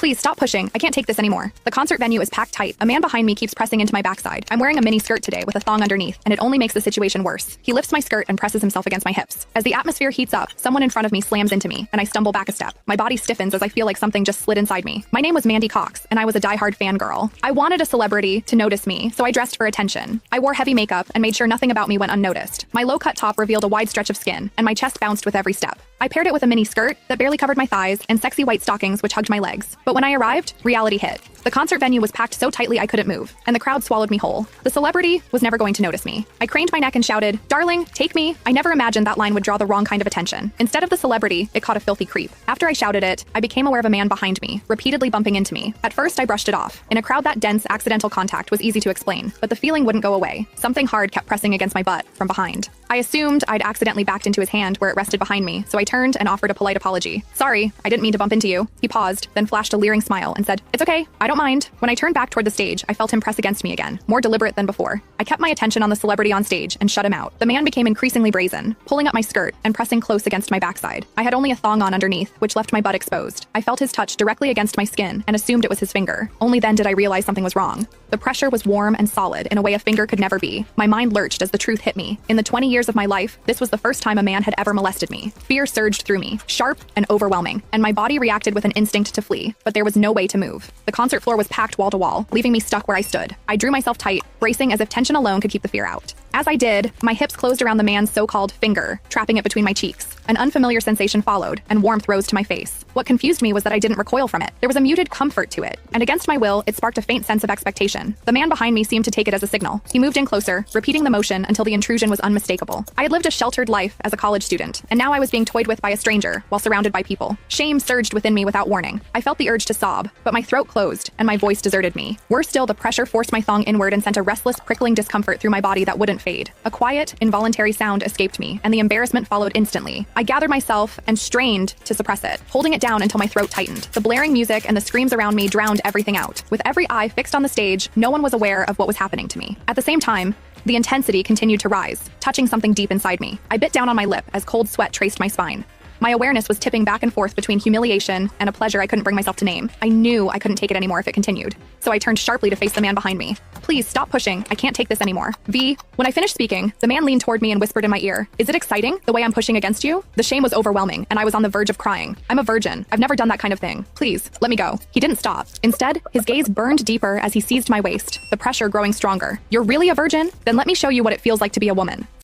Please stop pushing. I can't take this anymore. The concert venue is packed tight. A man behind me keeps pressing into my backside. I'm wearing a mini skirt today with a thong underneath, and it only makes the situation worse. He lifts my skirt and presses himself against my hips. As the atmosphere heats up, someone in front of me slams into me, and I stumble back a step. My body stiffens as I feel like something just slid inside me. My name was Mandy Cox, and I was a diehard fangirl. I wanted a celebrity to notice me, so I dressed for attention. I wore heavy makeup and made sure nothing about me went unnoticed. My low-cut top revealed a wide stretch of skin, and my chest bounced with every step. I paired it with a mini skirt that barely covered my thighs and sexy white stockings which hugged my legs. But when I arrived, reality hit. The concert venue was packed so tightly I couldn't move, and the crowd swallowed me whole. The celebrity was never going to notice me. I craned my neck and shouted, "Darling, take me." I never imagined that line would draw the wrong kind of attention. Instead of the celebrity, it caught a filthy creep. After I shouted it, I became aware of a man behind me, repeatedly bumping into me. At first, I brushed it off. In a crowd that dense, accidental contact was easy to explain, but the feeling wouldn't go away. Something hard kept pressing against my butt from behind. I assumed I'd accidentally backed into his hand where it rested behind me, so I turned and offered a polite apology. "Sorry, I didn't mean to bump into you." He paused, then flashed a leering smile and said, "It's okay, I don't mind." When I turned back toward the stage, I felt him press against me again, more deliberate than before. I kept my attention on the celebrity on stage and shut him out. The man became increasingly brazen, pulling up my skirt and pressing close against my backside. I had only a thong on underneath, which left my butt exposed. I felt his touch directly against my skin and assumed it was his finger. Only then did I realize something was wrong. The pressure was warm and solid in a way a finger could never be. My mind lurched as the truth hit me. In the 20 years of my life, this was the first time a man had ever molested me. Fear surged through me, sharp and overwhelming, and my body reacted with an instinct to flee, but there was no way to move. The concert floor was packed wall to wall, leaving me stuck where I stood. I drew myself tight, bracing as if tension alone could keep the fear out. As I did, my hips closed around the man's so-called finger, trapping it between my cheeks. An unfamiliar sensation followed, and warmth rose to my face. What confused me was that I didn't recoil from it. There was a muted comfort to it, and against my will, it sparked a faint sense of expectation. The man behind me seemed to take it as a signal. He moved in closer, repeating the motion until the intrusion was unmistakable. I had lived a sheltered life as a college student, and now I was being toyed with by a stranger while surrounded by people. Shame surged within me without warning. I felt the urge to sob, but my throat closed, and my voice deserted me. Worse still, the pressure forced my thong inward and sent a restless, prickling discomfort through my body that wouldn't fade. A quiet, involuntary sound escaped me, and the embarrassment followed instantly. I gathered myself and strained to suppress it, holding it down until my throat tightened. The blaring music and the screams around me drowned everything out. With every eye fixed on the stage, no one was aware of what was happening to me. At the same time, the intensity continued to rise, touching something deep inside me. I bit down on my lip as cold sweat traced my spine. My awareness was tipping back and forth between humiliation and a pleasure I couldn't bring myself to name. I knew I couldn't take it anymore if it continued, so I turned sharply to face the man behind me. "Please stop pushing. I can't take this anymore." When I finished speaking, the man leaned toward me and whispered in my ear, "Is it exciting, the way I'm pushing against you?" The shame was overwhelming, and I was on the verge of crying. "I'm a virgin. I've never done that kind of thing. Please, let me go." He didn't stop. Instead, his gaze burned deeper as he seized my waist, the pressure growing stronger. "You're really a virgin? Then let me show you what it feels like to be a woman."